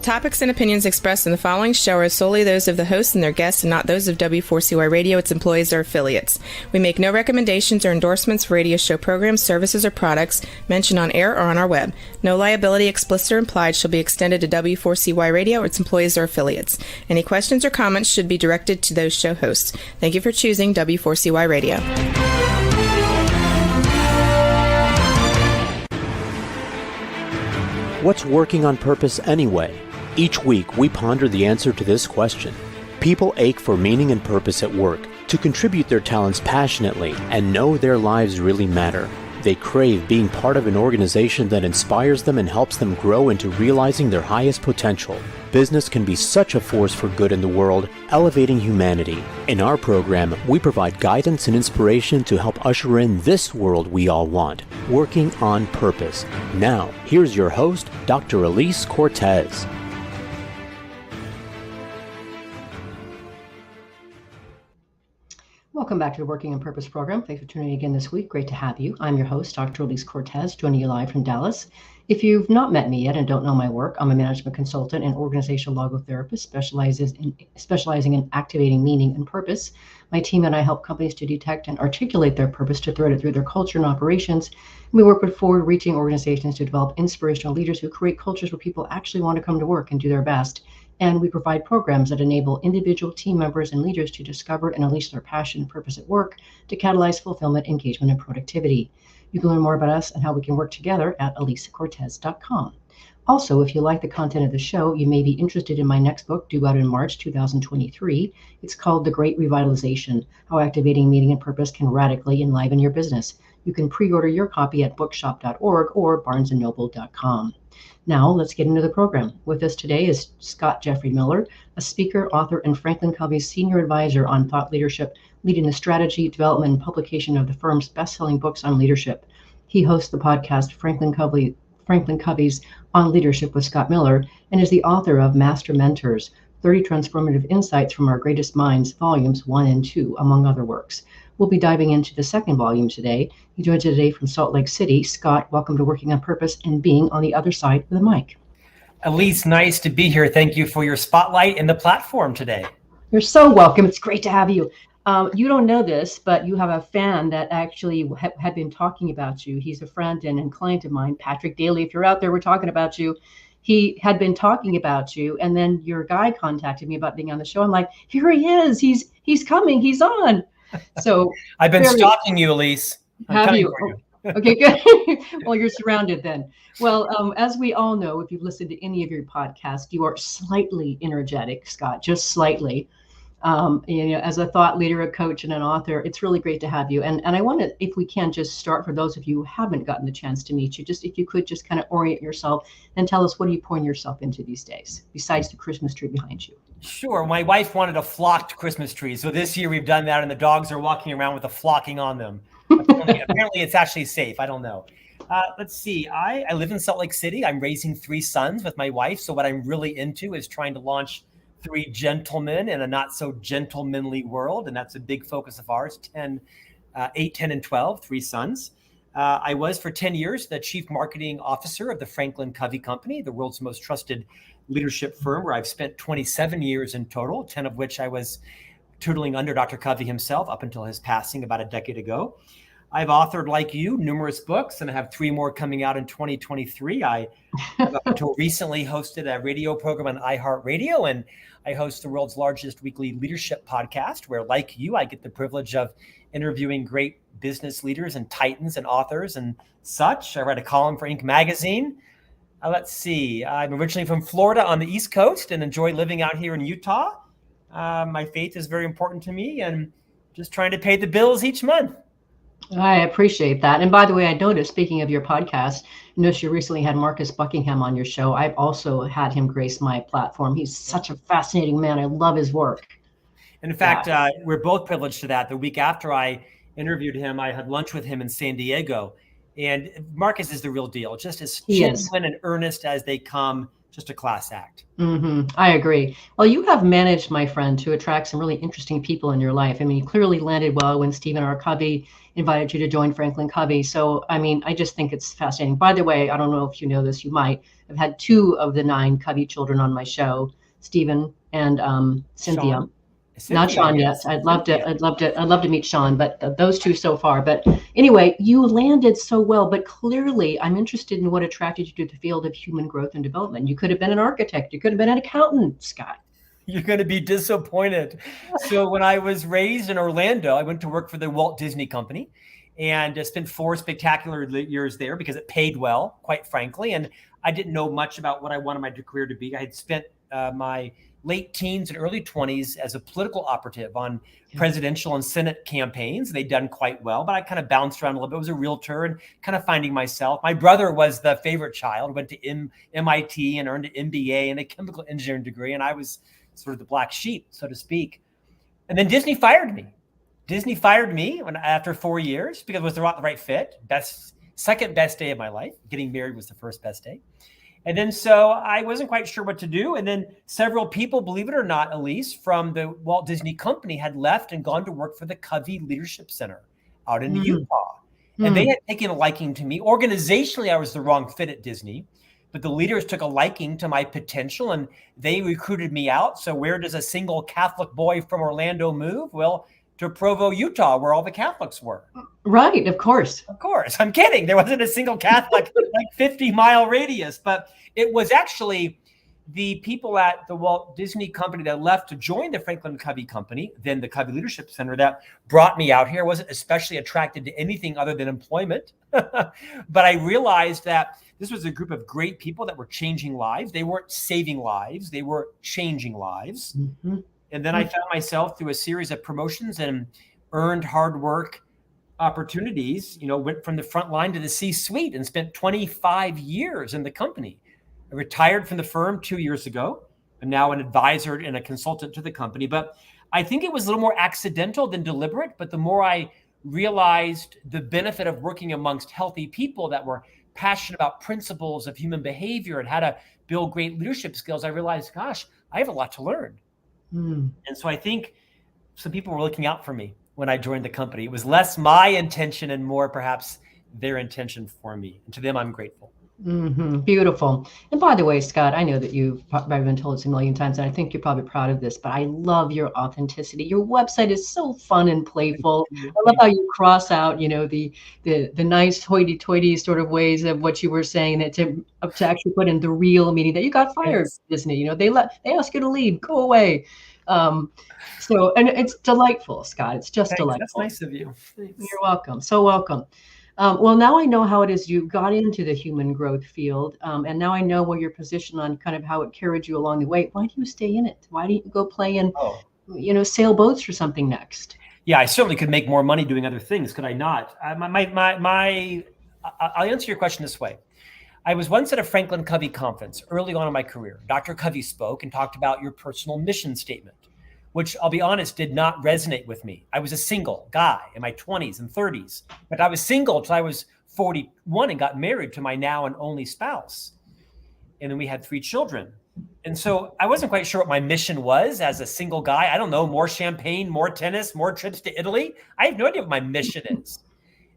The topics and opinions expressed in the following show are solely those of the host and their guests and not those of W4CY Radio, its employees, or affiliates. We make no recommendations or endorsements for radio show programs, services, or products mentioned on air or on our web. No liability, explicit or implied, shall be extended to W4CY Radio or its employees or affiliates. Any questions or comments should be directed to those show hosts. Thank you for choosing W4CY Radio. What's working on purpose anyway? Each week, we ponder the answer to this question. People ache for meaning and purpose at work, to contribute their talents passionately and know their lives really matter. They crave being part of an organization that inspires them and helps them grow into realizing their highest potential. Business can be such a force for good in the world, elevating humanity. In our program, we provide guidance and inspiration to help usher in this world we all want, working on purpose. Now, here's your host, Dr. Elise Cortez. Welcome back to the Working on Purpose program. Thanks for tuning in again this week. Great to have you. I'm your host, Dr. Elise Cortez, joining you live from Dallas. If you've not met me yet and don't know my work, I'm a management consultant and organizational logotherapist specializing in activating meaning and purpose. My team and I help companies to detect and articulate their purpose to thread it through their culture and operations. We work with forward-reaching organizations to develop inspirational leaders who create cultures where people actually want to come to work and do their best. And we provide programs that enable individual team members and leaders to discover and unleash their passion and purpose at work to catalyze fulfillment, engagement, and productivity. You can learn more about us and how we can work together at elisacortez.com. Also, if you like the content of the show, you may be interested in my next book due out in March 2023. It's called The Great Revitalization, How Activating Meaning and Purpose Can Radically Enliven Your Business. You can pre-order your copy at bookshop.org or barnesandnoble.com. Now, let's get into the program. With us today is Scott Jeffrey Miller, a speaker, author, and Franklin Covey's senior advisor on thought leadership, leading the strategy, development, and publication of the firm's best-selling books on leadership. He hosts the podcast Franklin Covey's On Leadership with Scott Miller, and is the author of Master Mentors, 30 Transformative Insights from Our Greatest Minds, Volumes 1 and 2, among other works. We'll be diving into the second volume today. He joins us today from Salt Lake City. Scott, welcome to Working on Purpose and being on the other side of the mic. Elise, nice to be here. Thank you for your spotlight and the platform today. You're so welcome. It's great to have you. You don't know this, but you have a fan that actually had been talking about you. He's a friend and client of mine, Patrick Daly. If you're out there, we're talking about you. He had been talking about you, and then your guy contacted me about being on the show. I'm like, here he is. He's coming. He's on. So I've been stalking you, Elise. Have you? Okay, good. Well, you're surrounded then. Well, as we all know, if you've listened to any of your podcasts, you are slightly energetic, Scott, just slightly. As a thought leader, a coach, and an author, it's really great to have you. And I want to, if we can, just start for those of you who haven't gotten the chance to meet you, just if you could just kind of orient yourself and tell us, what are you pouring yourself into these days, besides the Christmas tree behind you? Sure. My wife wanted a flocked Christmas tree. So this year we've done that, and the dogs are walking around with a flocking on them. Apparently it's actually safe. I don't know. Let's see. I live in Salt Lake City. I'm raising 3 sons with my wife. So what I'm really into is trying to launch 3 gentlemen in a not so gentlemanly world. And that's a big focus of ours. 8, 10, and 12, 3 sons. I was for 10 years the chief marketing officer of the Franklin Covey Company, the world's most trusted leadership firm, where I've spent 27 years in total, 10 of which I was tutoring under Dr. Covey himself up until his passing about a decade ago. I've authored, like you, numerous books, and I have 3 more coming out in 2023. I have up until recently hosted a radio program on iHeartRadio, and I host the world's largest weekly leadership podcast, where, like you, I get the privilege of interviewing great business leaders and titans and authors and such. I write a column for Inc. magazine. Let's see. I'm originally from Florida on the East Coast and enjoy living out here in Utah. My faith is very important to me, and just trying to pay the bills each month. I appreciate that. And by the way, I noticed, speaking of your podcast, I noticed you recently had Marcus Buckingham on your show. I've also had him grace my platform. He's such a fascinating man. I love his work. And in fact, we're both privileged to that. The week after I interviewed him, I had lunch with him in San Diego. And Marcus is the real deal, just as genuine and earnest as they come, just a class act. I agree. Well, you have managed, my friend, to attract some really interesting people in your life. I mean, you clearly landed well when Stephen R. Covey invited you to join Franklin Covey. So, I mean, I just think it's fascinating. By the way, I don't know if you know this, you might. I've had 2 of the 9 Covey children on my show, Stephen and Cynthia. Not Sean Yes. yet. I'd love to meet Sean, but those 2 so far. But anyway, you landed so well, but clearly I'm interested in what attracted you to the field of human growth and development. You could have been an architect. You could have been an accountant, Scott. You're going to be disappointed. So when I was raised in Orlando, I went to work for the Walt Disney Company and spent 4 spectacular years there because it paid well, quite frankly. And I didn't know much about what I wanted my career to be. I had spent my late teens and early 20s as a political operative on presidential and Senate campaigns. They'd done quite well, but I kind of bounced around a little bit. I was a realtor and kind of finding myself. My brother was the favorite child, went to MIT and earned an MBA and a chemical engineering degree. And I was sort of the black sheep, so to speak. And then Disney fired me. After 4 years because it was the right fit. Second best day of my life. Getting married was the first best day. And then so I wasn't quite sure what to do. And then several people, believe it or not, Elise, from the Walt Disney Company had left and gone to work for the Covey Leadership Center out in Utah. And they had taken a liking to me. Organizationally, I was the wrong fit at Disney, but the leaders took a liking to my potential and they recruited me out. So where does a single Catholic boy from Orlando move? Well, to Provo, Utah, where all the Catholics were. Right, of course. Of course. I'm kidding. There wasn't a single Catholic, 50-mile radius, but it was actually the people at the Walt Disney Company that left to join the Franklin Covey Company, then the Covey Leadership Center, that brought me out here. I wasn't especially attracted to anything other than employment, but I realized that this was a group of great people that were changing lives. They weren't saving lives. They were changing lives. And then I found myself through a series of promotions and earned hard work opportunities, went from the front line to the C-suite and spent 25 years in the company. I retired from the firm 2 years ago. I'm now an advisor and a consultant to the company, but I think it was a little more accidental than deliberate. But the more I realized the benefit of working amongst healthy people that were passionate about principles of human behavior and how to build great leadership skills, I realized, gosh, I have a lot to learn. And so I think some people were looking out for me when I joined the company. It was less my intention and more perhaps their intention for me. And to them, I'm grateful. Beautiful. And by the way, Scott, I know that you've probably been told this a million times, and I think you're probably proud of this, but I love your authenticity. Your website is so fun and playful. I love how you cross out, the nice hoity-toity sort of ways of what you were saying, that to actually put in the real meaning that you got fired, Disney. They ask you to leave, go away. So, and it's delightful, Scott. It's just delightful. That's nice of you. Thanks. You're welcome. So welcome. Well, now I know how it is you got into the human growth field, and now I know where your position on kind of how it carried you along the way. Why do you stay in it? Why don't you go play in, sail boats or something next? Yeah, I certainly could make more money doing other things. Could I not? I'll answer your question this way. I was once at a Franklin Covey conference early on in my career. Dr. Covey spoke and talked about your personal mission statement, which I'll be honest, did not resonate with me. I was a single guy in my 20s and 30s, but I was single until I was 41 and got married to my now and only spouse. And then we had 3 children. And so I wasn't quite sure what my mission was as a single guy. I don't know, more champagne, more tennis, more trips to Italy. I have no idea what my mission is.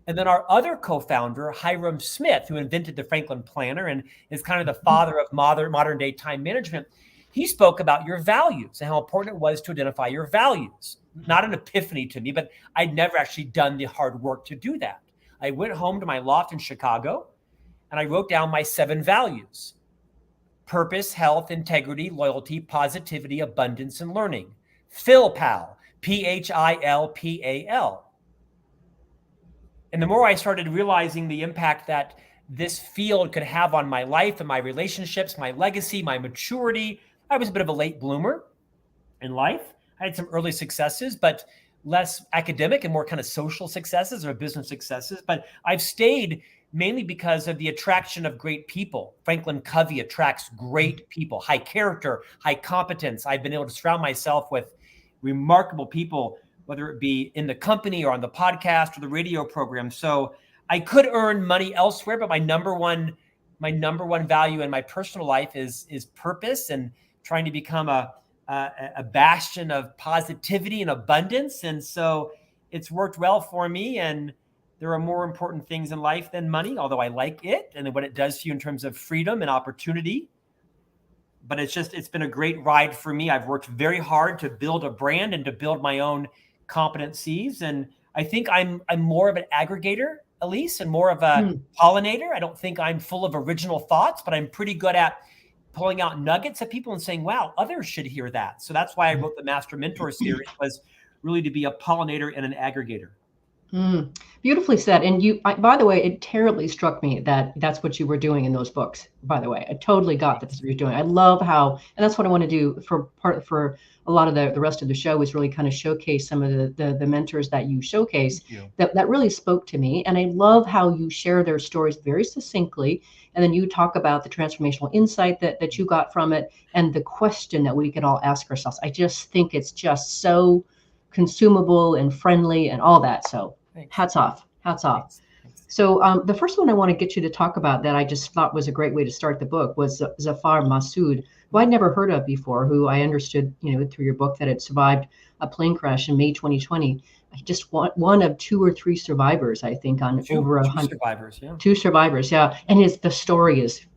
And then our other co-founder, Hiram Smith, who invented the Franklin Planner and is kind of the father of modern day time management, he spoke about your values and how important it was to identify your values. Not an epiphany to me, but I'd never actually done the hard work to do that. I went home to my loft in Chicago and I wrote down my 7 values: purpose, health, integrity, loyalty, positivity, abundance, and learning. PhilPal, PhilPal. And the more I started realizing the impact that this field could have on my life and my relationships, my legacy, my maturity, I was a bit of a late bloomer in life. I had some early successes, but less academic and more kind of social successes or business successes. But I've stayed mainly because of the attraction of great people. Franklin Covey attracts great people, high character, high competence. I've been able to surround myself with remarkable people, whether it be in the company or on the podcast or the radio program. So I could earn money elsewhere, but my number one my number one value in my personal life is purpose and trying to become a bastion of positivity and abundance. And so it's worked well for me. And there are more important things in life than money, although I like it and what it does to you in terms of freedom and opportunity. But it's been a great ride for me. I've worked very hard to build a brand and to build my own competencies. And I think I'm more of an aggregator, Elise, and more of a pollinator. I don't think I'm full of original thoughts, but I'm pretty good at pulling out nuggets of people and saying, wow, others should hear that. So that's why I wrote the Master Mentor series, was really to be a pollinator and an aggregator. Beautifully said. And by the way, it terribly struck me that that's what you were doing in those books. By the way, I totally got that that's what you're doing. I love how, and that's what I want to do for a lot of the rest of the show, is really kind of showcase some of the mentors that you showcase that really spoke to me. And I love how you share their stories very succinctly. And then you talk about the transformational insight that you got from it and the question that we could all ask ourselves. I just think it's just so consumable and friendly and all that. So Thanks. Hats off. Thanks. So the first one I want to get you to talk about that I just thought was a great way to start the book was Zafar Masood, who I'd never heard of before, who I understood, through your book, that had survived a plane crash in May 2020. Just one of 2 or 3 survivors, I think, on over 100 survivors. Yeah. 2 survivors. Yeah. And the story is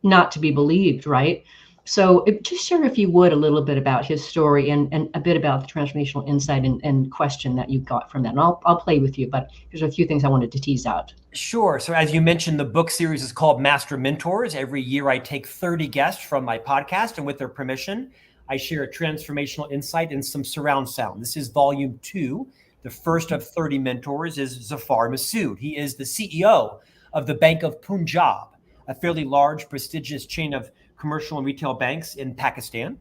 not to be believed, right? So just share, if you would, a little bit about his story and a bit about the transformational insight and question that you got from that. And I'll play with you, but there's a few things I wanted to tease out. Sure. So as you mentioned, the book series is called Master Mentors. Every year I take 30 guests from my podcast, and with their permission, I share a transformational insight and some surround sound. This is volume 2. The first of 30 mentors is Zafar Masood. He is the CEO of the Bank of Punjab, a fairly large, prestigious chain of commercial and retail banks in Pakistan.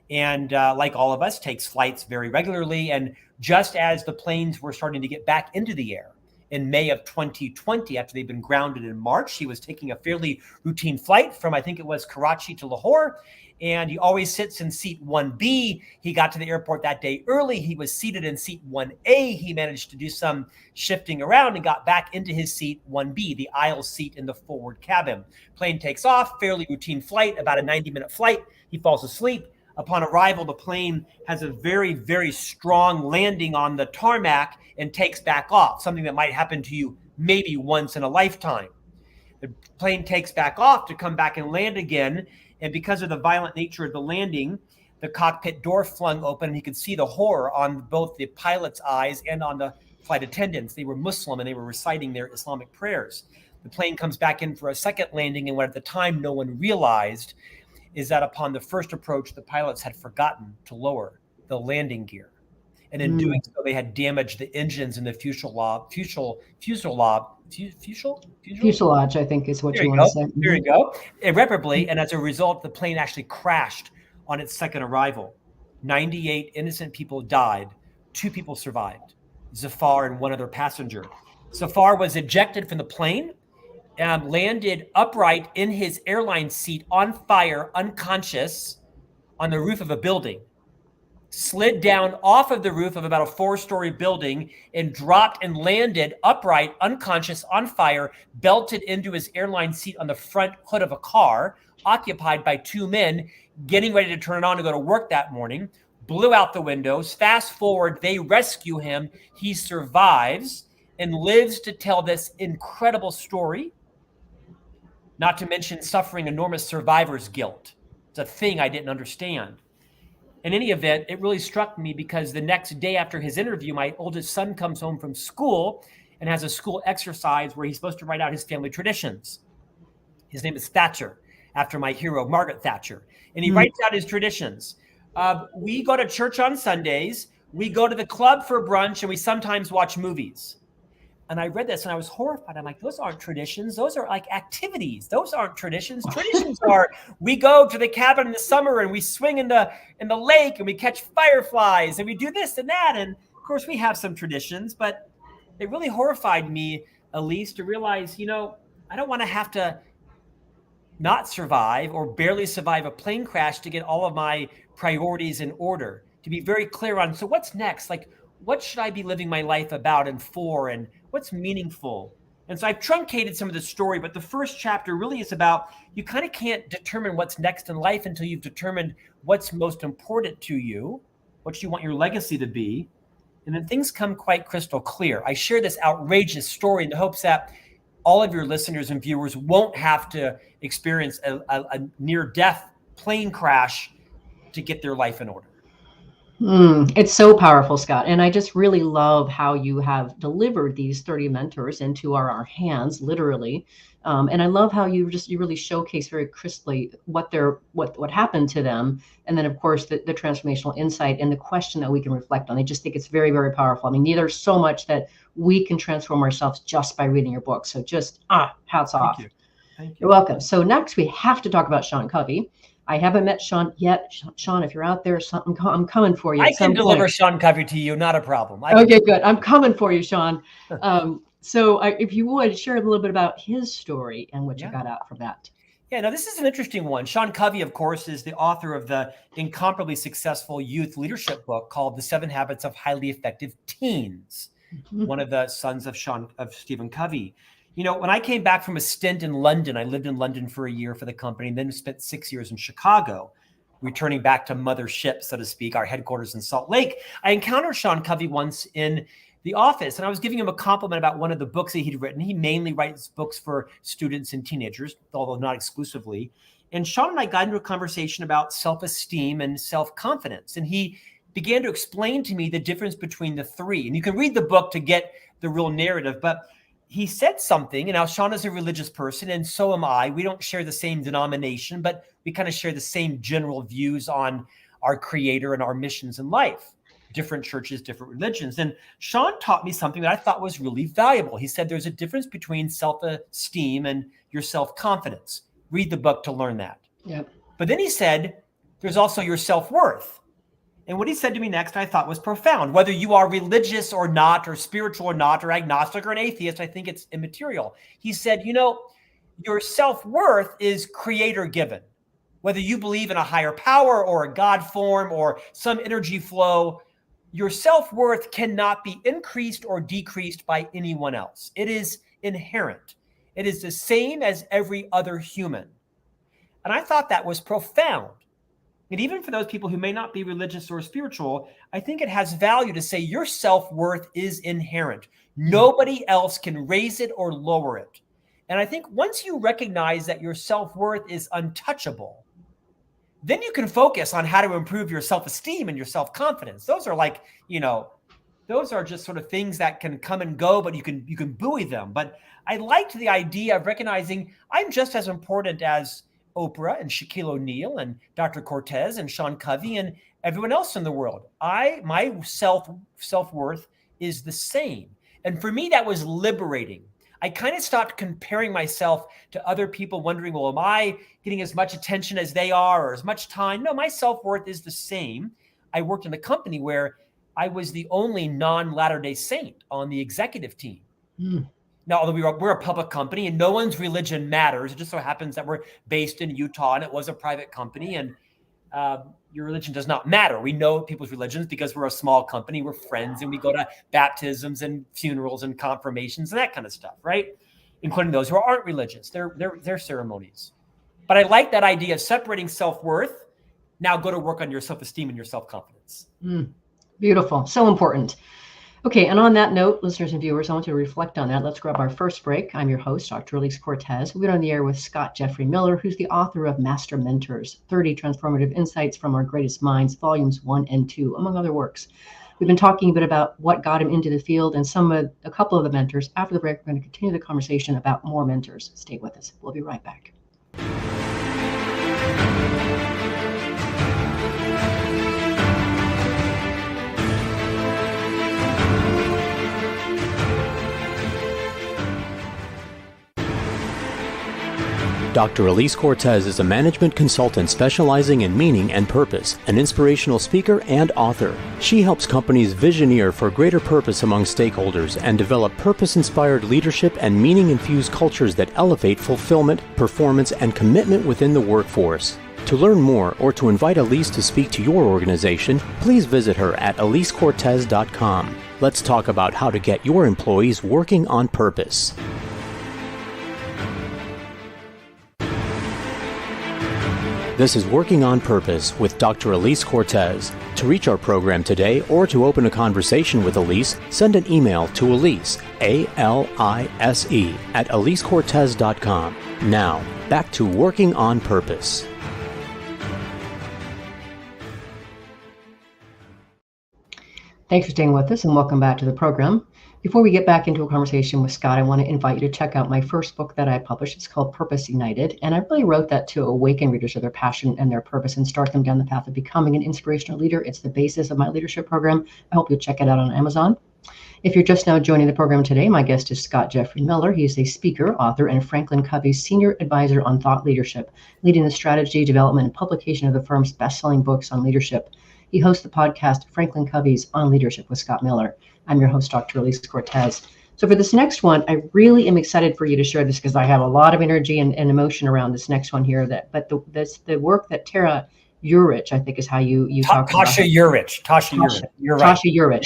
And like all of us, takes flights very regularly. And just as the planes were starting to get back into the air in May of 2020, after they'd been grounded in March, he was taking a fairly routine flight from, I think it was Karachi to Lahore. And he always sits in seat 1B. He got to the airport that day early. He was seated in seat 1A. He managed to do some shifting around and got back into his seat 1B, the aisle seat in the forward cabin. Plane takes off, fairly routine flight, about a 90-minute flight. He falls asleep. Upon arrival, the plane has a very, very strong landing on the tarmac and takes back off, something that might happen to you maybe once in a lifetime. The plane takes back off to come back and land again. And because of the violent nature of the landing, the cockpit door flung open and he could see the horror on both the pilot's eyes and on the flight attendants. They were Muslim and they were reciting their Islamic prayers. The plane comes back in for a second landing, and what at the time no one realized is that upon the first approach, the pilots had forgotten to lower the landing gear. And in doing so, they had damaged the engines in the fuselage, I think is what you want to say. Mm-hmm. There you go. Irreparably. And as a result, the plane actually crashed on its second arrival. 98 innocent people died. 2 people survived, Zafar and one other passenger. Zafar was ejected from the plane and landed upright in his airline seat on fire, unconscious, on the roof of a building. Slid down off of the roof of about a 4-story building and dropped and landed upright, unconscious, on fire, belted into his airline seat on the front hood of a car, occupied by 2 men, getting ready to turn it on to go to work that morning, blew out the windows. Fast forward, they rescue him. He survives and lives to tell this incredible story, not to mention suffering enormous survivor's guilt. It's a thing I didn't understand. In any event, it really struck me because the next day after his interview, my oldest son comes home from school and has a school exercise where he's supposed to write out his family traditions. His name is Thatcher, after my hero, Margaret Thatcher. And he writes out his traditions. We go to church on Sundays. We go to the club for brunch, and we sometimes watch movies. And I read this and I was horrified. I'm like, those aren't traditions. Those are like activities. Those aren't traditions. Traditions are, we go to the cabin in the summer and we swing in the lake and we catch fireflies and we do this and that. And of course we have some traditions, but it really horrified me, Elise, to realize, I don't want to have to not survive or barely survive a plane crash to get all of my priorities in order, to be very clear on, so what's next? Like, what should I be living my life about and for, and what's meaningful? And so I've truncated some of the story, but the first chapter really is about you kind of can't determine what's next in life until you've determined what's most important to you, what you want your legacy to be. And then things come quite crystal clear. I share this outrageous story in the hopes that all of your listeners and viewers won't have to experience a near-death plane crash to get their life in order. It's so powerful, Scott. And I just really love how you have delivered these 30 mentors into our hands, literally. And I love how you really showcase very crisply what happened to them. And then, of course, the transformational insight and the question that we can reflect on. I just think it's very, very powerful. I mean, there's so much that we can transform ourselves just by reading your book. So just, hats off. Thank you. You're welcome. So next we have to talk about Sean Covey. I haven't met Sean yet. Sean, if you're out there, I'm coming for you. I can deliver Sean Covey to you, not a problem. Okay, good. I'm coming for you, Sean. So if you would, share a little bit about his story and what you got out from that. Yeah, now this is an interesting one. Sean Covey, of course, is the author of the incomparably successful youth leadership book called The 7 Habits of Highly Effective Teens, one of the sons of Stephen Covey. You know, when I came back from a stint in London, I lived in London for a year for the company and then spent 6 years in Chicago, returning back to mothership, so to speak, our headquarters in Salt Lake. I encountered Sean Covey once in the office, and I was giving him a compliment about one of the books that he'd written. He mainly writes books for students and teenagers, although not exclusively. And Sean and I got into a conversation about self-esteem and self-confidence. And he began to explain to me the difference between the three. And you can read the book to get the real narrative, but he said something, and now Sean is a religious person, and so am I. We don't share the same denomination, but we kind of share the same general views on our creator and our missions in life. Different churches, different religions. And Sean taught me something that I thought was really valuable. He said there's a difference between self-esteem and your self-confidence. Read the book to learn that. Yep. But then he said there's also your self-worth. And what he said to me next, I thought was profound. Whether you are religious or not, or spiritual or not, or agnostic or an atheist, I think it's immaterial. He said, you know, your self-worth is creator given. Whether you believe in a higher power or a God form or some energy flow, your self-worth cannot be increased or decreased by anyone else. It is inherent. It is the same as every other human. And I thought that was profound. And even for those people who may not be religious or spiritual, I think it has value to say your self-worth is inherent. Nobody else can raise it or lower it. And I think once you recognize that your self-worth is untouchable, then you can focus on how to improve your self-esteem and your self-confidence. Those are like, you know, those are just sort of things that can come and go, but you can buoy them. But I liked the idea of recognizing I'm just as important as Oprah and Shaquille O'Neal and Dr. Cortez and Sean Covey and everyone else in the world. My self-worth is the same. And for me, that was liberating. I kind of stopped comparing myself to other people, wondering, well, am I getting as much attention as they are or as much time? No, my self-worth is the same. I worked in a company where I was the only non-Latter-day Saint on the executive team. Now, although we're a public company and no one's religion matters, it just so happens that we're based in Utah and it was a private company, and your religion does not matter. We know people's religions because we're a small company, we're friends, and we go to baptisms and funerals and confirmations and that kind of stuff, right? Including those who aren't religious, their ceremonies. But I like that idea of separating self-worth. Now go to work on your self-esteem and your self-confidence. Beautiful. So important. Okay, and on that note, listeners and viewers, I want you to reflect on that. Let's grab our first break. I'm your host, Dr. Elise Cortez. We're on the air with Scott Jeffrey Miller, who's the author of Master Mentors, 30 Transformative Insights from Our Greatest Minds, Volumes 1 and 2, among other works. We've been talking a bit about what got him into the field and a couple of the mentors. After the break, we're going to continue the conversation about more mentors. Stay with us. We'll be right back. Dr. Elise Cortez is a management consultant specializing in meaning and purpose, an inspirational speaker and author. She helps companies visioneer for greater purpose among stakeholders and develop purpose-inspired leadership and meaning-infused cultures that elevate fulfillment, performance, and commitment within the workforce. To learn more or to invite Elise to speak to your organization, please visit her at elisecortez.com. Let's talk about how to get your employees working on purpose. This is Working on Purpose with Dr. Elise Cortez. To reach our program today or to open a conversation with Elise, send an email to Elise, A-L-I-S-E, at EliseCortez.com. Now, back to Working on Purpose. Thanks for staying with us and welcome back to the program. Before we get back into a conversation with Scott, I want to invite you to check out my first book that I published. It's called Purpose Ignited, and I really wrote that to awaken readers of their passion and their purpose and start them down the path of becoming an inspirational leader. It's the basis of my leadership program. I hope you'll check it out on Amazon. If you're just now joining the program today, my guest is Scott Jeffrey Miller. He is a speaker, author, and Franklin Covey's senior advisor on thought leadership, leading the strategy, development, and publication of the firm's best-selling books on leadership. He hosts the podcast Franklin Covey's On Leadership with Scott Miller. I'm your host, Dr. Elise Cortez. So for this next one, I really am excited for you to share this because I have a lot of energy and emotion around this next one here. But the work that Tara Urich, I think is how you talk about. Tasha Urich. You're right.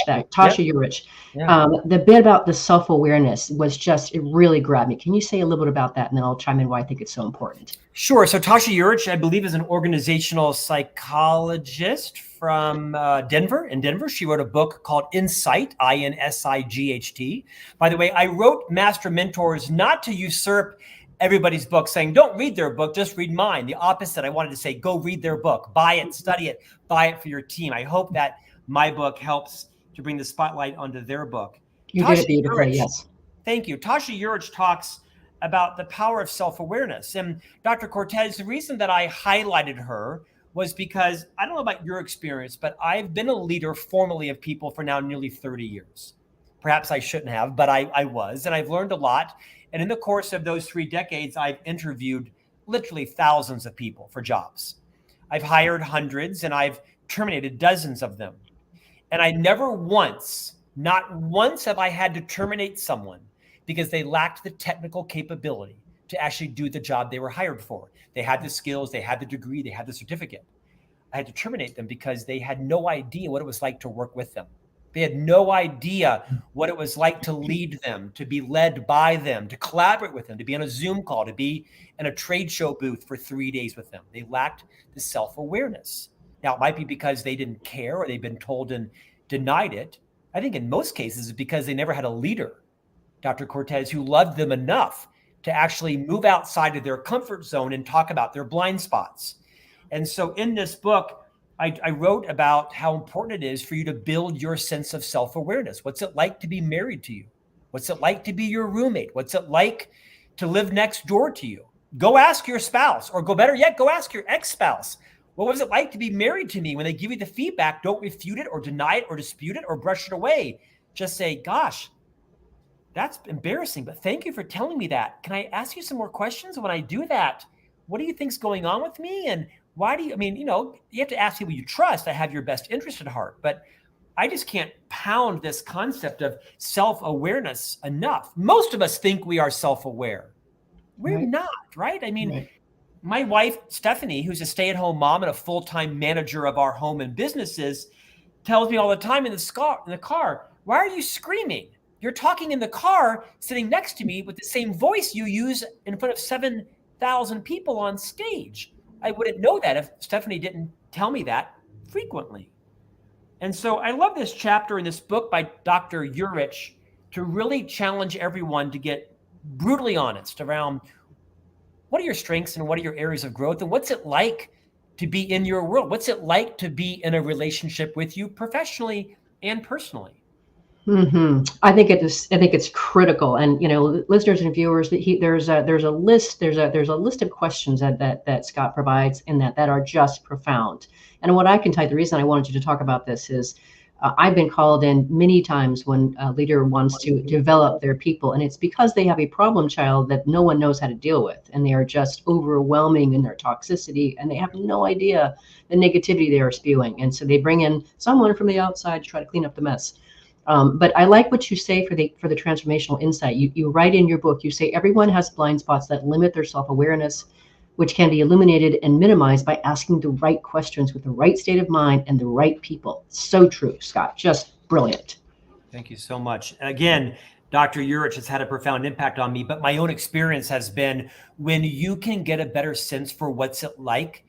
Tasha Urich. Yeah. The bit about the self-awareness was just, it really grabbed me. Can you say a little bit about that? And then I'll chime in why I think it's so important. Sure. So Tasha Urich, I believe, is an organizational psychologist from Denver. In Denver, she wrote a book called Insight, I-N-S-I-G-H-T. By the way, I wrote Master Mentors not to usurp everybody's book, saying, don't read their book, just read mine. The opposite. I wanted to say, go read their book, buy it, study it, buy it for your team. I hope that my book helps to bring the spotlight onto their book. You did it beautifully, yes. Thank you. Tasha Urich talks about the power of self-awareness. And Dr. Cortez, the reason that I highlighted her was because, I don't know about your experience, but I've been a leader formally of people for now nearly 30 years. Perhaps I shouldn't have, but I was, and I've learned a lot. And in the course of those 3 decades, I've interviewed literally thousands of people for jobs. I've hired hundreds and I've terminated dozens of them. And I never once, not once have I had to terminate someone because they lacked the technical capability to actually do the job they were hired for. They had the skills, they had the degree, they had the certificate. I had to terminate them because they had no idea what it was like to work with them. They had no idea what it was like to lead them, to be led by them, to collaborate with them, to be on a Zoom call, to be in a trade show booth for 3 days with them. They lacked the self-awareness. Now, it might be because they didn't care or they've been told and denied it. I think in most cases it's because they never had a leader, Dr. Cortez, who loved them enough to actually move outside of their comfort zone and talk about their blind spots. And so in this book, I wrote about how important it is for you to build your sense of self-awareness. What's it like to be married to you? What's it like to be your roommate? What's it like to live next door to you? Go ask your spouse, or go better yet, go ask your ex-spouse. What was it like to be married to me? When they give you the feedback, don't refute it or deny it or dispute it or brush it away. Just say, gosh, that's embarrassing, but thank you for telling me that. Can I ask you some more questions? When I do that, what do you think's going on with me? And why do you, you have to ask people you trust that have your best interest at heart. But I just can't pound this concept of self-awareness enough. Most of us think we are self-aware. We're not, right? My wife, Stephanie, who's a stay-at-home mom and a full-time manager of our home and businesses, tells me all the time in the car, why are you screaming? You're talking in the car, sitting next to me with the same voice you use in front of 7,000 people on stage. I wouldn't know that if Stephanie didn't tell me that frequently. And so I love this chapter in this book by Dr. Urich to really challenge everyone to get brutally honest around what are your strengths and what are your areas of growth, and what's it like to be in your world? What's it like to be in a relationship with you professionally and personally? Mm-hmm. I think it's critical, and listeners and viewers, there's a list of questions that Scott provides in that are just profound. And what I can tell you, the reason I wanted you to talk about this is I've been called in many times when a leader wants to develop their people, and it's because they have a problem child that no one knows how to deal with, and they are just overwhelming in their toxicity, and they have no idea the negativity they are spewing, and so they bring in someone from the outside to try to clean up the mess. But I like what you say for the transformational insight. You write in your book, you say everyone has blind spots that limit their self-awareness, which can be illuminated and minimized by asking the right questions with the right state of mind and the right people. So true, Scott. Just brilliant. Thank you so much. Again, Dr. Urich has had a profound impact on me, but my own experience has been when you can get a better sense for what's it like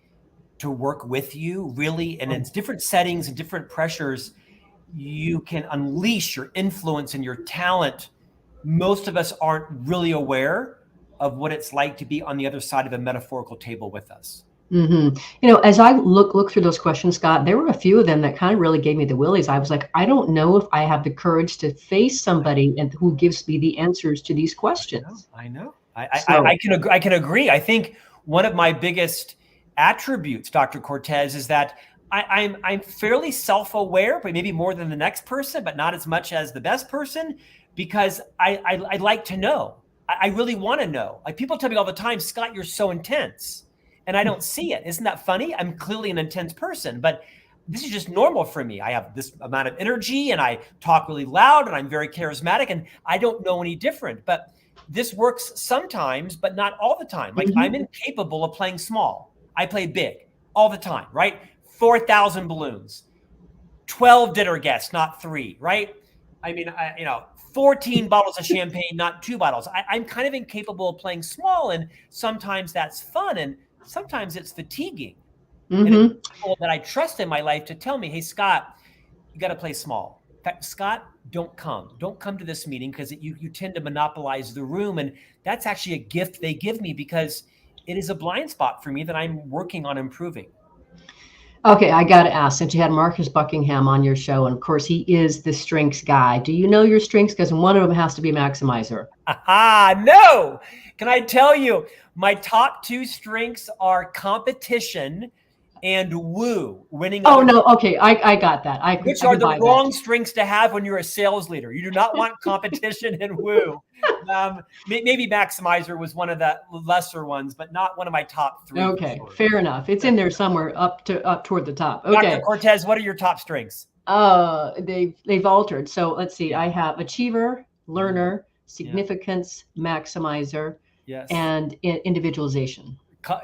to work with you, really. And in different settings and different pressures, you can unleash your influence and your talent. Most of us aren't really aware of what it's like to be on the other side of a metaphorical table with us. As I look through those questions, Scott, there were a few of them that kind of really gave me the willies. I was like, I don't know if I have the courage to face somebody and who gives me the answers to these questions. I know. I can agree. I think one of my biggest attributes, Dr. Cortez, is that I'm fairly self-aware, but maybe more than the next person, but not as much as the best person, because I like to know. I really want to know. Like, people tell me all the time, Scott, you're so intense. And I don't see it. Isn't that funny? I'm clearly an intense person, but this is just normal for me. I have this amount of energy and I talk really loud and I'm very charismatic and I don't know any different. But this works sometimes, but not all the time. Like, I'm incapable of playing small. I play big all the time, right? 4,000 balloons, 12 dinner guests, not 3, right? I mean, 14 bottles of champagne, not 2 bottles. I'm kind of incapable of playing small, and sometimes that's fun. And sometimes it's fatiguing. And it's people that I trust in my life to tell me, hey, Scott, you got to play small. In fact, Scott, don't come to this meeting because you tend to monopolize the room. And that's actually a gift they give me because it is a blind spot for me that I'm working on improving. Okay, I got to ask, since you had Marcus Buckingham on your show, and of course he is the strengths guy. Do you know your strengths? Because one of them has to be maximizer. No. Can I tell you, my top 2 strengths are competition and woo, winning. Oh, no. Okay. I got that. Which are the wrong strengths to have when you're a sales leader. You do not want competition and woo. Maybe maximizer was one of the lesser ones, but not one of my top 3. Okay. Fair enough. It's in there somewhere up toward the top. Okay. Dr. Cortez, what are your top strengths? They've altered. So let's see. I have achiever, learner, significance, maximizer, and individualization.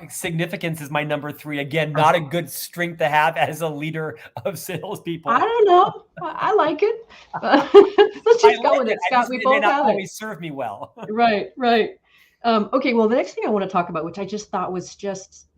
Significance is my number 3. Again, not a good strength to have as a leader of salespeople. I don't know. I like it. Let's just go with it, Scott. We both have it. It may not always serve me well. Right. Okay. Well, the next thing I want to talk about, which I just thought was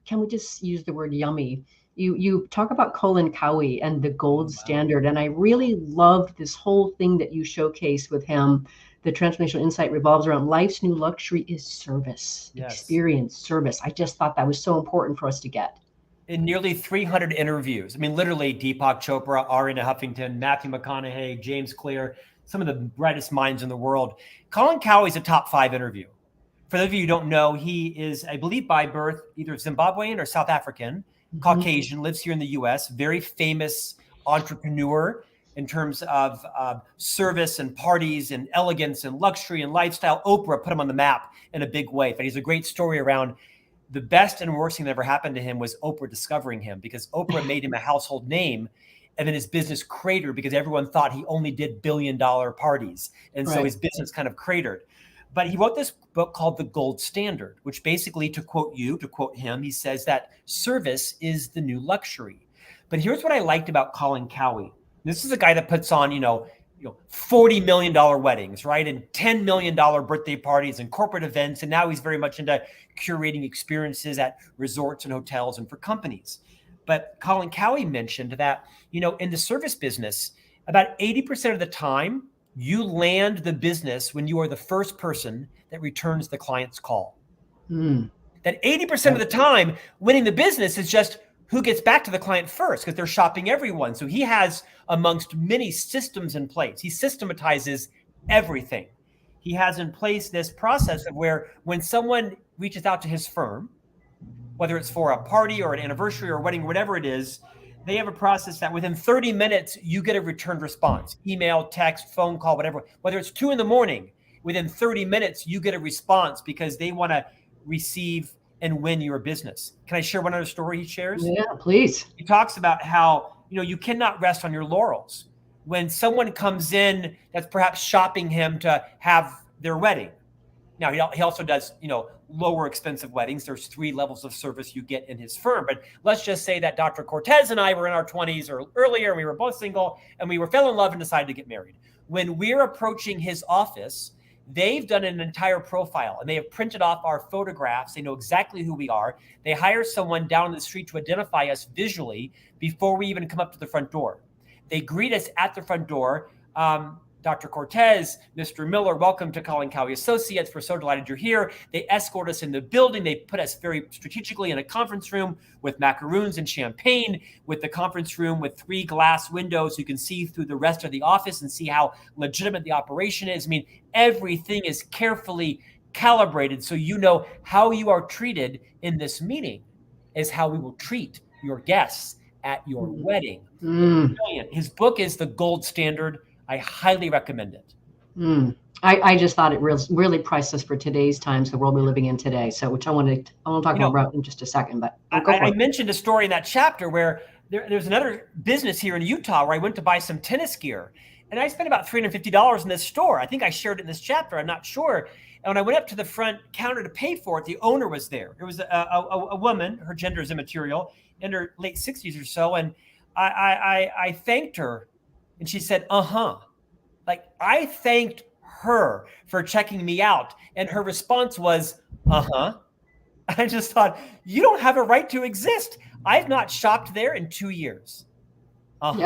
can we just use the word yummy? You talk about Colin Cowie and the gold standard, and I really loved this whole thing that you showcased with him. The transformational insight revolves around life's new luxury is service, experience, service. I just thought that was so important for us to get. In nearly 300 interviews, I mean, literally Deepak Chopra, Arianna Huffington, Matthew McConaughey, James Clear, some of the brightest minds in the world. Colin Cowie is a top 5 interview. For those of you who don't know, he is, I believe, by birth, either Zimbabwean or South African, Caucasian, lives here in the US, very famous entrepreneur in terms of service and parties and elegance and luxury and lifestyle. Oprah put him on the map in a big way. But he's a great story around the best and worst thing that ever happened to him was Oprah discovering him, because Oprah made him a household name, and then his business cratered because everyone thought he only did billion-dollar parties. And so his business kind of cratered. But he wrote this book called The Gold Standard, which basically, to quote him, he says that service is the new luxury. But here's what I liked about Colin Cowie. This is a guy that puts on, $40 million weddings, right? And $10 million birthday parties and corporate events. And now he's very much into curating experiences at resorts and hotels and for companies. But Colin Cowie mentioned that, in the service business, about 80% of the time, you land the business when you are the first person that returns the client's call. That 80% of the time, winning the business is just who gets back to the client first, because they're shopping everyone. So he has, amongst many systems in place, he systematizes everything. He has in place this process of where when someone reaches out to his firm, whether it's for a party or an anniversary or a wedding, whatever it is, they have a process that within 30 minutes, you get a returned response, email, text, phone call, whatever. Whether it's 2 a.m, within 30 minutes, you get a response because they want to receive and win your business. Can I share one other story he shares? Yeah, please. He talks about how, you cannot rest on your laurels. When someone comes in that's perhaps shopping him to have their wedding. Now, he also does, lower expensive weddings. There's 3 levels of service you get in his firm. But let's just say that Dr. Cortez and I were in our 20s or earlier, and we were both single, and we fell in love and decided to get married. When we're approaching his office, They've done an entire profile and they have printed off our photographs. They know exactly who we are. They hire someone down the street to identify us visually before we even come up to the front door. They greet us at the front door. Dr. Cortez, Mr. Miller, welcome to Colin Cowie Associates. We're so delighted you're here. They escort us in the building. They put us very strategically in a conference room with macaroons and champagne, with the conference room with 3 glass windows. So you can see through the rest of the office and see how legitimate the operation is. I mean, everything is carefully calibrated so you know how you are treated in this meeting is how we will treat your guests at your wedding. Brilliant. His book is the gold standard. I highly recommend it. I just thought it really priceless for today's times, the world we're living in today. So, which I want to talk about in just a second. But I mentioned a story in that chapter where there's another business here in Utah where I went to buy some tennis gear, and I spent about $350 in this store. I think I shared it in this chapter. I'm not sure. And when I went up to the front counter to pay for it, the owner was there. It was a woman. Her gender is immaterial, in her late 60s or so, and I thanked her. And she said, like I thanked her for checking me out. And her response was, I just thought, you don't have a right to exist. I've not shopped there in 2 years. Was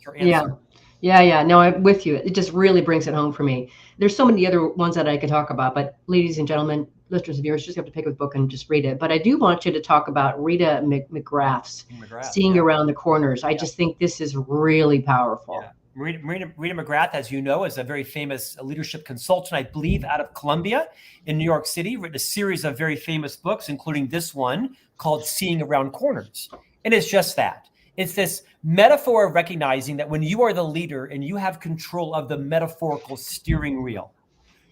her answer. Yeah. No, I'm with you. It just really brings it home for me. There's so many other ones that I could talk about, but ladies and gentlemen, listeners and viewers, just have to pick up the book and just read it. But I do want you to talk about Rita McGrath's Seeing Around the Corners. I just think this is really powerful. Yeah. Rita McGrath, as you know, is a very famous leadership consultant, I believe, out of Columbia in New York City, written a series of very famous books, including this one called Seeing Around Corners. And it's just that. It's this metaphor of recognizing that when you are the leader and you have control of the metaphorical steering wheel,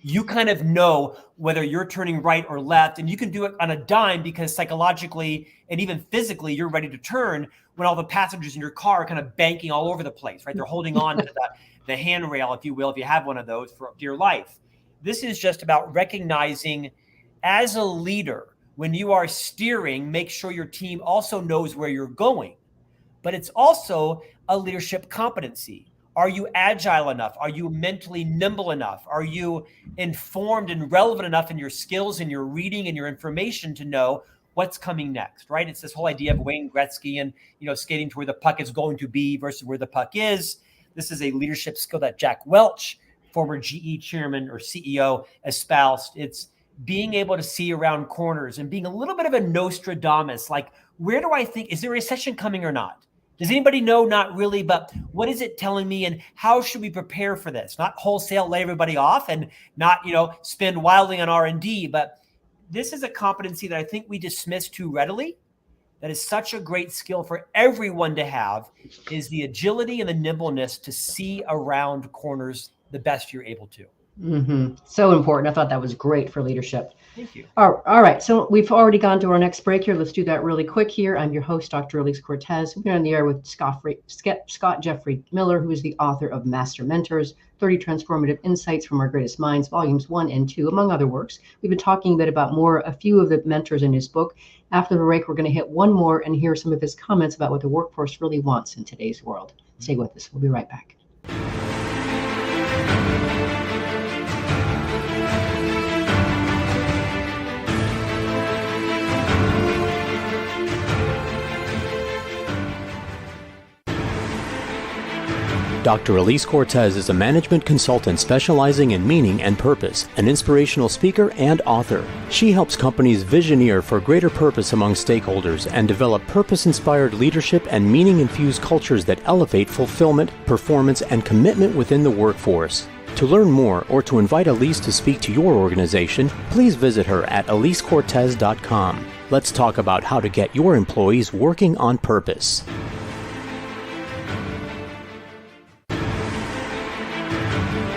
you kind of know whether you're turning right or left, and you can do it on a dime because psychologically and even physically you're ready to turn when all the passengers in your car are kind of banking all over the place, right? They're holding on to the handrail, if you will, if you have one of those for dear life. This is just about recognizing as a leader, when you are steering, make sure your team also knows where you're going. But it's also a leadership competency. Are you agile enough? Are you mentally nimble enough? Are you informed and relevant enough in your skills and your reading and your information to know what's coming next, right? It's this whole idea of Wayne Gretzky and, skating to where the puck is going to be versus where the puck is. This is a leadership skill that Jack Welch, former GE chairman or CEO, espoused. It's being able to see around corners and being a little bit of a Nostradamus, like, where do I think, is there a recession coming or not? Does anybody know? Not really, but what is it telling me and how should we prepare for this? Not wholesale lay everybody off and not, spend wildly on R&D, but this is a competency that I think we dismiss too readily. That is such a great skill for everyone to have, is the agility and the nimbleness to see around corners the best you're able to. So important. I thought that was great for leadership. Thank you. All right. So we've already gone to our next break here. Let's do that really quick here. I'm your host, Dr. Elise Cortez. We're on the air with Scott Jeffrey Miller, who is the author of Master Mentors, 30 Transformative Insights from Our Greatest Minds, Volumes 1 and 2, among other works. We've been talking a bit about a few of the mentors in his book. After the break, we're going to hit one more and hear some of his comments about what the workforce really wants in today's world. Stay with us. We'll be right back. Dr. Elise Cortez is a management consultant specializing in meaning and purpose, an inspirational speaker and author. She helps companies visioneer for greater purpose among stakeholders and develop purpose-inspired leadership and meaning-infused cultures that elevate fulfillment, performance, and commitment within the workforce. To learn more or to invite Elise to speak to your organization, please visit her at elisecortez.com. Let's talk about how to get your employees working on purpose.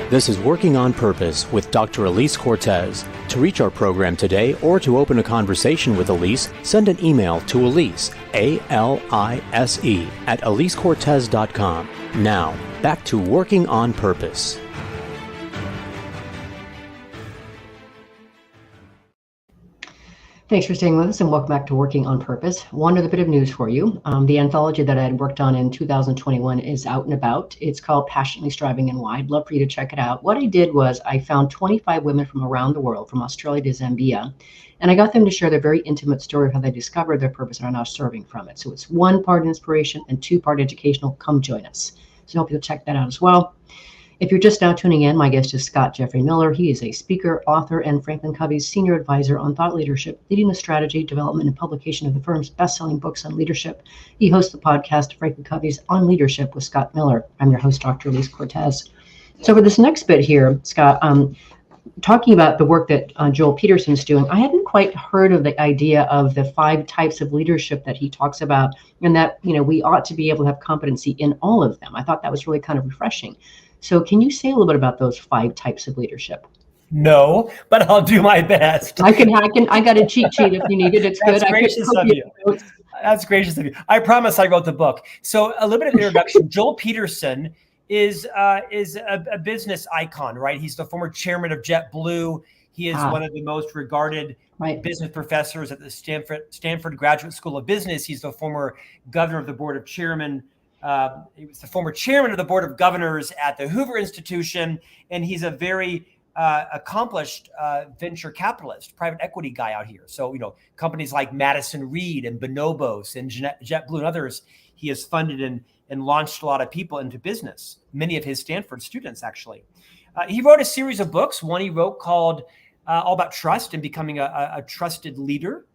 This is Working on Purpose with Dr. Elise Cortez. To reach our program today or to open a conversation with Elise, send an email to Elise, A-L-I-S-E, at elisecortez.com. Now, back to Working on Purpose. Thanks for staying with us and welcome back to Working on Purpose. One other bit of news for you. The anthology that I had worked on in 2021 is out and about. It's called Passionately Striving and Why. I'd love for you to check it out. What I did was I found 25 women from around the world, from Australia to Zambia, and I got them to share their very intimate story of how they discovered their purpose and are now serving from it. So it's 1 part inspiration and 2 part educational. Come join us. So I hope you'll check that out as well. If you're just now tuning in, my guest is Scott Jeffrey Miller. He is a speaker, author, and Franklin Covey's senior advisor on thought leadership, leading the strategy, development, and publication of the firm's best-selling books on leadership. He hosts the podcast Franklin Covey's On Leadership with Scott Miller. I'm your host, Dr. Elise Cortez. So for this next bit here, Scott, talking about the work that Joel Peterson's doing, I hadn't quite heard of the idea of the 5 types of leadership that he talks about, and that we ought to be able to have competency in all of them. I thought that was really kind of refreshing. So can you say a little bit about those 5 types of leadership? No, but I'll do my best. I got a cheat sheet if you need it. It's That's good. gracious of you. That's gracious of you. I promise I wrote the book. So a little bit of introduction. Joel Peterson is a business icon, right? He's the former chairman of JetBlue. He is one of the most regarded business professors at the Stanford Graduate School of Business. He's the former governor of the board of chairman. He was the former chairman of the board of governors at the Hoover Institution, and he's a very accomplished venture capitalist, private equity guy out here. So, companies like Madison Reed and Bonobos and JetBlue and others, he has funded and launched a lot of people into business, many of his Stanford students, actually. He wrote a series of books. One he wrote called All About Trust and Becoming a Trusted Leader.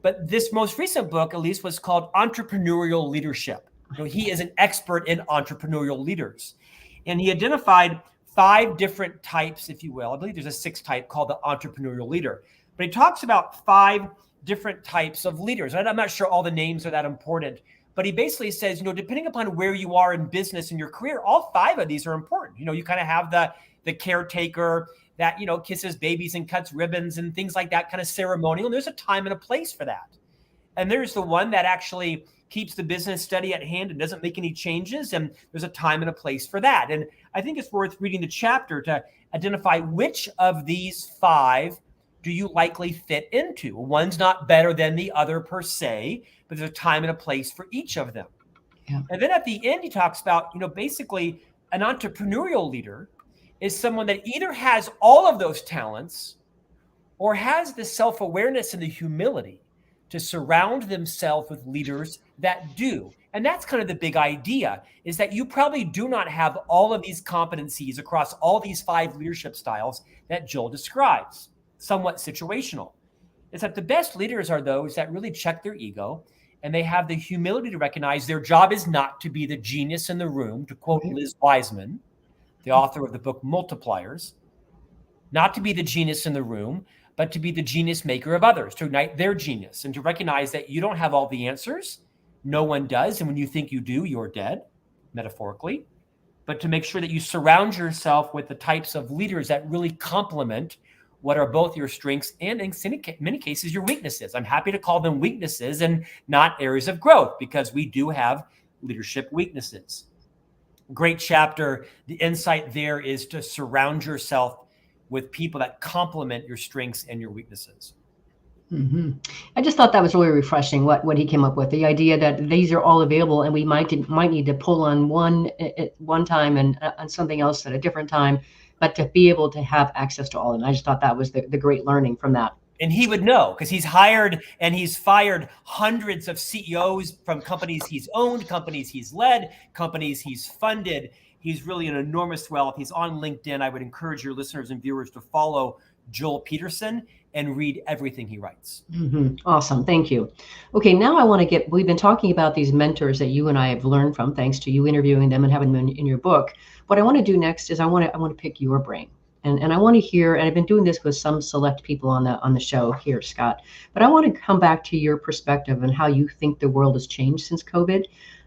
But this most recent book, at least, was called Entrepreneurial Leadership. He is an expert in entrepreneurial leaders. And he identified 5 different types, if you will. I believe there's a 6th type called the entrepreneurial leader. But he talks about 5 different types of leaders. And I'm not sure all the names are that important. But he basically says, depending upon where you are in business and your career, all 5 of these are important. You kind of have the caretaker that, kisses babies and cuts ribbons and things like that, kind of ceremonial. And there's a time and a place for that. And there's the one that actually keeps the business steady at hand and doesn't make any changes. And there's a time and a place for that. And I think it's worth reading the chapter to identify which of these 5 do you likely fit into. One's not better than the other per se, but there's a time and a place for each of them. Yeah. And then at the end, he talks about, basically an entrepreneurial leader is someone that either has all of those talents or has the self-awareness and the humility to surround themselves with leaders that do. And that's kind of the big idea, is that you probably do not have all of these competencies across all these 5 leadership styles that Joel describes, somewhat situational. It's that the best leaders are those that really check their ego and they have the humility to recognize their job is not to be the genius in the room, to quote Liz Wiseman, the author of the book Multipliers, not to be the genius in the room, but to be the genius maker of others, to ignite their genius and to recognize that you don't have all the answers. No one does. And when you think you do, you're dead, metaphorically. But to make sure that you surround yourself with the types of leaders that really complement what are both your strengths and in many cases, your weaknesses. I'm happy to call them weaknesses and not areas of growth, because we do have leadership weaknesses. Great chapter. The insight there is to surround yourself with people that complement your strengths and your weaknesses. Mm-hmm. I just thought that was really refreshing, what he came up with, the idea that these are all available and we might need to pull on one at one time and on something else at a different time, but to be able to have access to all of them. I just thought that was the great learning from that. And he would know, because he's hired and he's fired hundreds of CEOs from companies he's owned, companies he's led, companies he's funded. He's really an enormous wealth. He's on LinkedIn. I would encourage your listeners and viewers to follow Joel Peterson and read everything he writes. Mm-hmm. Awesome. Thank you. Okay, now I want to we've been talking about these mentors that you and I have learned from, thanks to you interviewing them and having them in your book. What I want to do next is I want to pick your brain. And I want to hear, and I've been doing this with some select people on the show here, Scott, but I want to come back to your perspective and how you think the world has changed since COVID.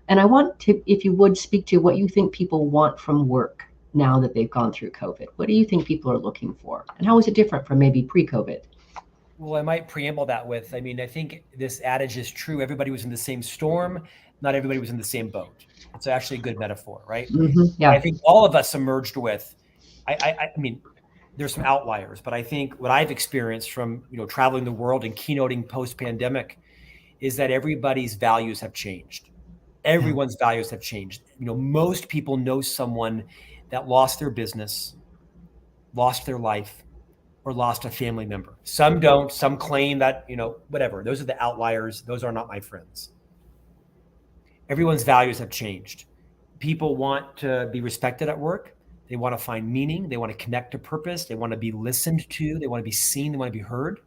And I want to, if you would, speak to what you think people want from work now that they've gone through COVID. What do you think people are looking for? And how is it different from maybe pre-COVID? Well, I might preamble that with, I think this adage is true. Everybody was in the same storm. Not everybody was in the same boat. It's actually a good metaphor, right? Mm-hmm. Yeah. I think all of us emerged with, there's some outliers, but I think what I've experienced from, traveling the world and keynoting post-pandemic is that everybody's values have changed. Everyone's values have changed. Most people know someone that lost their business, lost their life, or lost a family member. Some don't, some claim that, whatever. Those are the outliers. Those are not my friends. Everyone's values have changed. People want to be respected at work. They want to find meaning. They want to connect to purpose. They want to be listened to. They want to be seen. They want to be heard.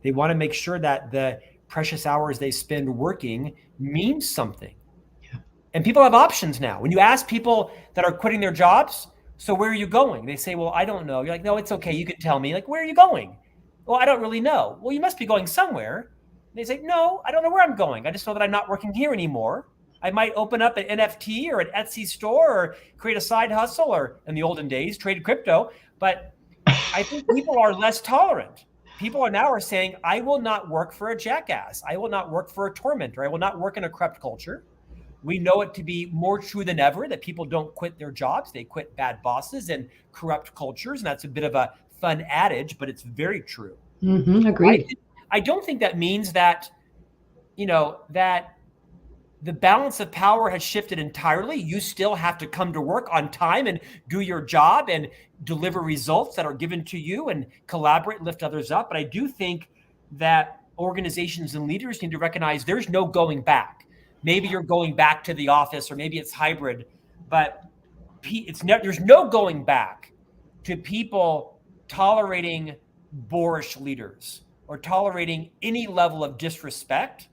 They want to make sure that the precious hours they spend working means something. Yeah. And people have options now. When you ask people that are quitting their jobs, so where are you going? They say, well, I don't know. You're like, no, it's okay. You can tell me. Like, where are you going? Well, I don't really know. Well, you must be going somewhere. And they say, no, I don't know where I'm going. I just know that I'm not working here anymore. I might open up an NFT or an Etsy store or create a side hustle, or in the olden days, trade crypto. But I think people are less tolerant. People are saying, I will not work for a jackass. I will not work for a tormentor. I will not work in a corrupt culture. We know it to be more true than ever that people don't quit their jobs. They quit bad bosses and corrupt cultures. And that's a bit of a fun adage, but it's very true. Agreed. I don't think that means that, that the balance of power has shifted entirely. You still have to come to work on time and do your job and deliver results that are given to you and collaborate, lift others up. But I do think that organizations and leaders need to recognize there's no going back. Maybe you're going back to the office, or maybe it's hybrid, but there's no going back to people tolerating boorish leaders or tolerating any level of disrespect.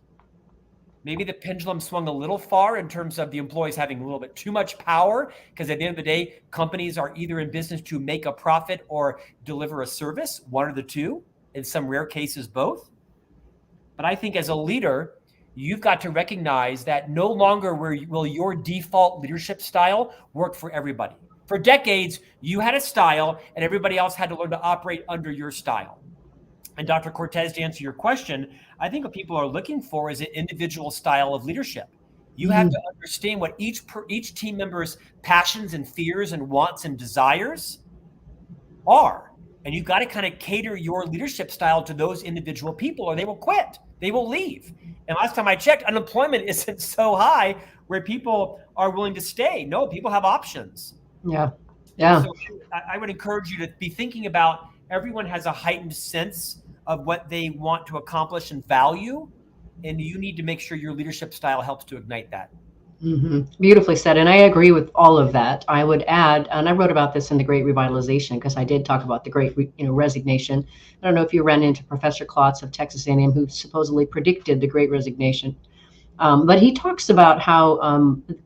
Maybe the pendulum swung a little far in terms of the employees having a little bit too much power, because at the end of the day, companies are either in business to make a profit or deliver a service, one or the two, in some rare cases, both. But I think as a leader, you've got to recognize that no longer will your default leadership style work for everybody. For decades, you had a style and everybody else had to learn to operate under your style. And Dr. Cortez, to answer your question, I think what people are looking for is an individual style of leadership. You have to understand what each team member's passions and fears and wants and desires are. And you've got to kind of cater your leadership style to those individual people, or they will quit. They will leave. And last time I checked, unemployment isn't so high where people are willing to stay. No, people have options. Yeah. So I would encourage you to be thinking about, everyone has a heightened sense of what they want to accomplish and value. And you need to make sure your leadership style helps to ignite that. Beautifully said. And I agree with all of that. I would add, and I wrote about this in The Great Revitalization, because I did talk about the Great Resignation. I don't know if you ran into Professor Klotz of Texas A&M, who supposedly predicted the Great Resignation. But he talks about how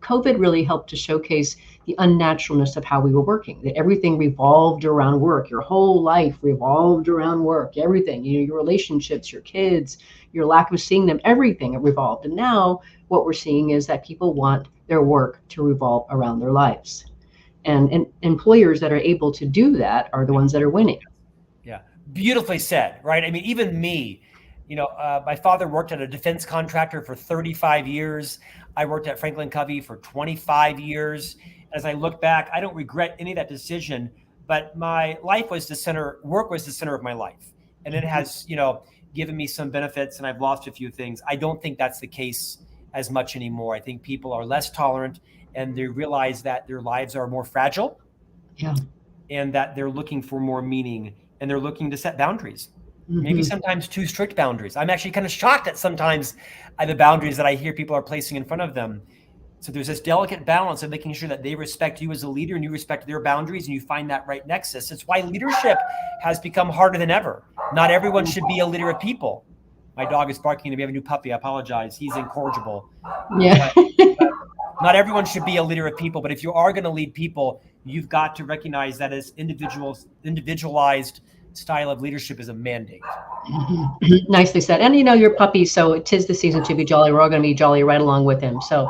COVID really helped to showcase the unnaturalness of how we were working, that everything revolved around work. Your whole life revolved around work, everything, your relationships, your kids, your lack of seeing them, everything revolved. And now what we're seeing is that people want their work to revolve around their lives. And employers that are able to do that are the ones that are winning. Yeah, beautifully said, right? I mean, even me, my father worked at a defense contractor for 35 years. I worked at Franklin Covey for 25 years. As I look back, I don't regret any of that decision, but my life was work was the center of my life. And it has, given me some benefits, and I've lost a few things. I don't think that's the case as much anymore. I think people are less tolerant, and they realize that their lives are more fragile. Yeah. And that they're looking for more meaning, and they're looking to set boundaries. Maybe sometimes too strict boundaries. I'm actually kind of shocked at sometimes the boundaries that I hear people are placing in front of them. So there's this delicate balance of making sure that they respect you as a leader and you respect their boundaries, and you find that right nexus. It's why leadership has become harder than ever. Not everyone should be a leader of people. My dog is barking at me. We have a new puppy. I apologize. He's incorrigible. Yeah. But not everyone should be a leader of people, but if you are going to lead people, you've got to recognize that as individualized style of leadership is a mandate. Nicely said. And your puppy, so 'tis the season to be jolly. We're all going to be jolly right along with him. So,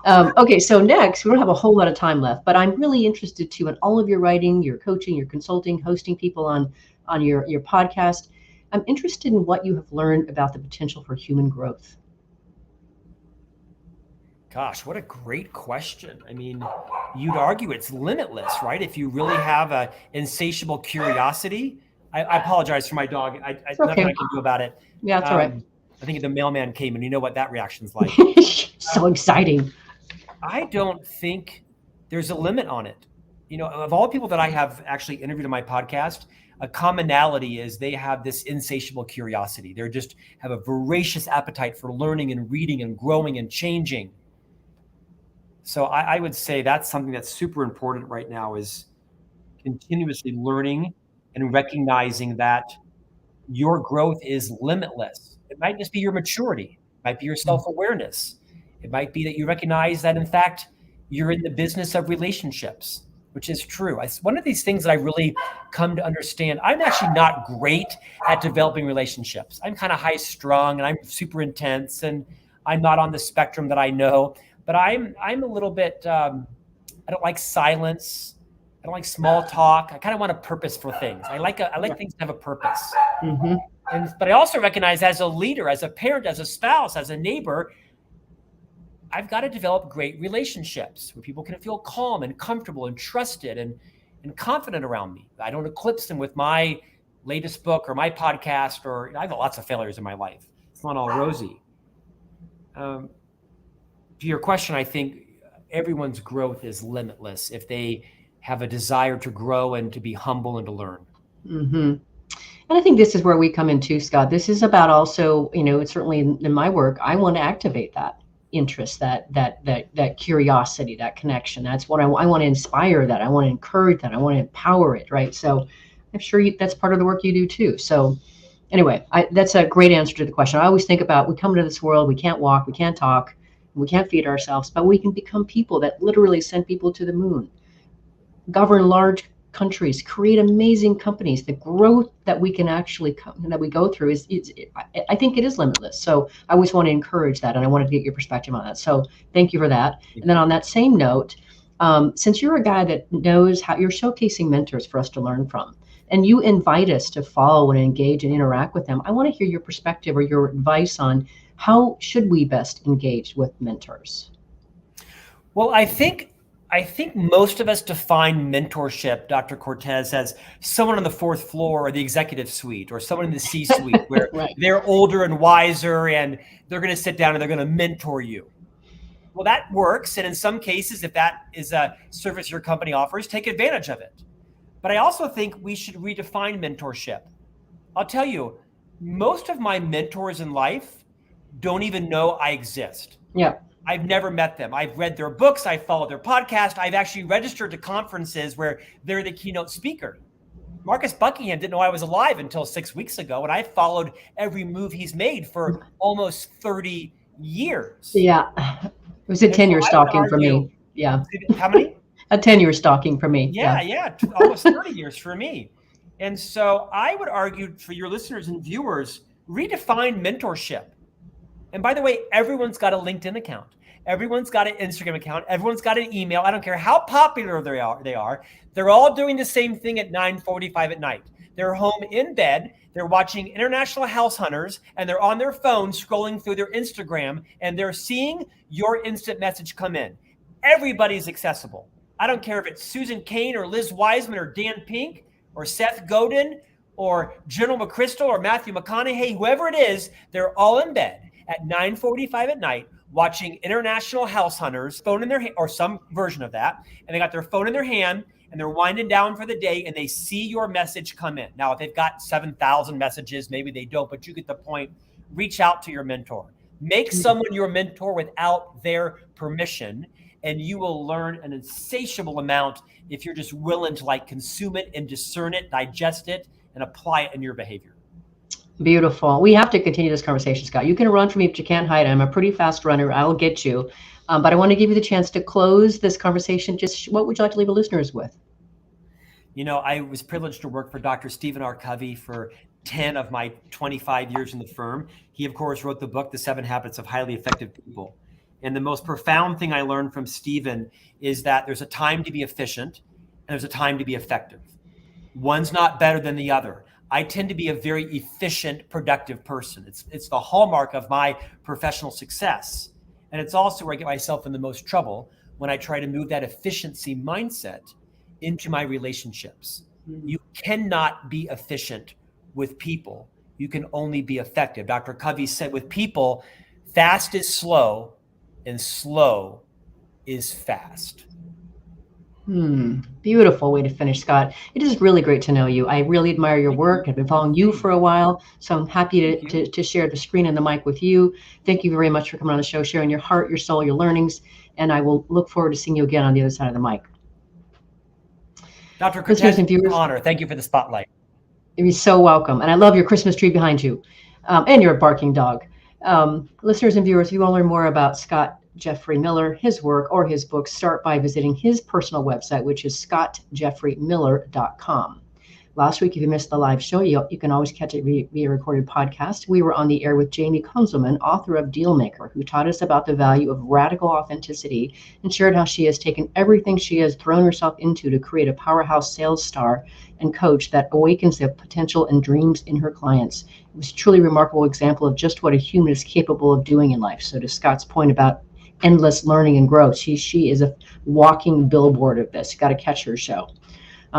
okay. So next, we don't have a whole lot of time left, but I'm really interested too in all of your writing, your coaching, your consulting, hosting people on your podcast. I'm interested in what you have learned about the potential for human growth. Gosh, what a great question. I mean, you'd argue it's limitless, right? If you really have a insatiable curiosity. I apologize for my dog. Nothing I can do about it. Yeah, it's all right. I think the mailman came and you know what that reaction's like. So exciting. I don't think there's a limit on it. You know, of all people that I have actually interviewed on my podcast, a commonality is they have this insatiable curiosity. They just have a voracious appetite for learning and reading and growing and changing. So I would say that's something that's super important right now, is continuously learning and recognizing that your growth is limitless. It might just be your maturity. It might be your self-awareness. It might be that you recognize that, in fact, you're in the business of relationships, which is true. One of these things that I really come to understand, I'm actually not great at developing relationships. I'm kind of high strung and I'm super intense and I'm not on the spectrum that I know, but I'm a little bit, I don't like silence. I don't like small talk. I kind of want a purpose for things. I like things to have a purpose. Mm-hmm. But I also recognize, as a leader, as a parent, as a spouse, as a neighbor, I've got to develop great relationships where people can feel calm and comfortable and trusted and confident around me. I don't eclipse them with my latest book or my podcast, or I've got lots of failures in my life. It's not all rosy. To your question, I think everyone's growth is limitless if they have a desire to grow and to be humble and to learn. Mm-hmm. And I think this is where we come in too, Scott. This is about also, it's certainly in my work, I want to activate that interest, that curiosity, that connection. That's what I want to inspire that. I want to encourage that. I want to empower it, right? So I'm sure that's part of the work you do too. So anyway, that's a great answer to the question. I always think about, we come into this world, we can't walk, we can't talk, we can't feed ourselves, but we can become people that literally send people to the moon, govern large countries, create amazing companies. The growth that we can actually that we go through I think it is limitless. So I always want to encourage that, and I wanted to get your perspective on that. So thank you for that. And then on that same note, since you're a guy that knows how, you're showcasing mentors for us to learn from, and you invite us to follow and engage and interact with them, I want to hear your perspective or your advice on how should we best engage with mentors. Well, I think most of us define mentorship, Dr. Cortez, as someone on the fourth floor or the executive suite or someone in the C-suite where Right. They're older and wiser and they're going to sit down and they're going to mentor you. Well, that works. And in some cases, if that is a service your company offers, take advantage of it. But I also think we should redefine mentorship. I'll tell you, most of my mentors in life don't even know I exist. Yeah. I've never met them. I've read their books. I've followed their podcast. I've actually registered to conferences where they're the keynote speaker. Marcus Buckingham didn't know I was alive until 6 weeks ago, and I followed every move he's made for almost 30 years. Yeah. It was a 10-year stalking for me. Yeah. How many? A 10-year stalking for me. Yeah. Almost 30 years for me. And so I would argue, for your listeners and viewers, redefine mentorship. And by the way, everyone's got a LinkedIn account. Everyone's got an Instagram account. Everyone's got an email. I don't care how popular they are. They're all doing the same thing at 9:45 at night. They're home in bed. They're watching International House Hunters, and they're on their phone scrolling through their Instagram, and they're seeing your instant message come in. Everybody's accessible. I don't care if it's Susan Cain or Liz Wiseman or Dan Pink or Seth Godin or General McChrystal or Matthew McConaughey, whoever it is, they're all in bed at 9:45 at night, watching International House Hunters, phone in their hand, or some version of that, and they got their phone in their hand, and they're winding down for the day, and they see your message come in. Now, if they've got 7,000 messages, maybe they don't, but you get the point. Reach out to your mentor. Make someone your mentor without their permission, and you will learn an insatiable amount if you're just willing to consume it and discern it, digest it, and apply it in your behavior. Beautiful. We have to continue this conversation, Scott. You can run from me, but you can't hide. I'm a pretty fast runner. I'll get you. But I want to give you the chance to close this conversation. Just what would you like to leave the listeners with? I was privileged to work for Dr. Stephen R. Covey for 10 of my 25 years in the firm. He, of course, wrote the book, The 7 Habits of Highly Effective People. And the most profound thing I learned from Stephen is that there's a time to be efficient and there's a time to be effective. One's not better than the other. I tend to be a very efficient, productive person. It's the hallmark of my professional success. And it's also where I get myself in the most trouble when I try to move that efficiency mindset into my relationships. You cannot be efficient with people. You can only be effective. Dr. Covey said with people, fast is slow and slow is fast. Beautiful way to finish, Scott. It is really great to know you. I really admire your work. I've been following you for a while, so I'm happy to share the screen and the mic with you. Thank you very much for coming on the show, sharing your heart, your soul, your learnings, and I will look forward to seeing you again on the other side of the mic. Dr. Cortez, it's an honor. Thank you for the spotlight. You're so welcome. And I love your Christmas tree behind you, and your barking dog. Listeners and viewers, if you want to learn more about Scott Jeffrey Miller, his work, or his books, start by visiting his personal website, which is scottjeffreymiller.com. Last week, if you missed the live show, you can always catch it via recorded podcast. We were on the air with Jamie Kunzelman, author of Dealmaker, who taught us about the value of radical authenticity and shared how she has taken everything she has thrown herself into to create a powerhouse sales star and coach that awakens the potential and dreams in her clients. It was a truly remarkable example of just what a human is capable of doing in life. So to Scott's point about endless learning and growth, she is a walking billboard of this. You got to catch her show.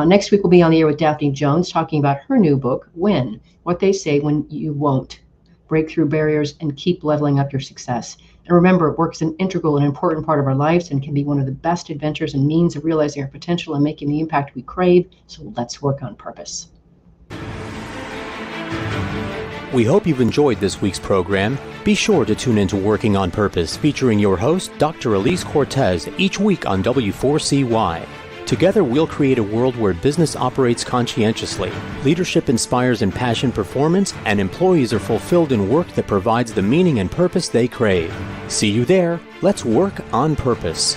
Next week, we'll be on the air with Daphne Jones talking about her new book, Win, What They Say When You Won't. Break through barriers and keep leveling up your success. And remember, work is an integral and important part of our lives and can be one of the best adventures and means of realizing our potential and making the impact we crave. So let's work on purpose. We hope you've enjoyed this week's program. Be sure to tune into Working on Purpose, featuring your host, Dr. Elise Cortez, each week on W4CY. Together, we'll create a world where business operates conscientiously, leadership inspires impassioned performance, and employees are fulfilled in work that provides the meaning and purpose they crave. See you there. Let's work on purpose.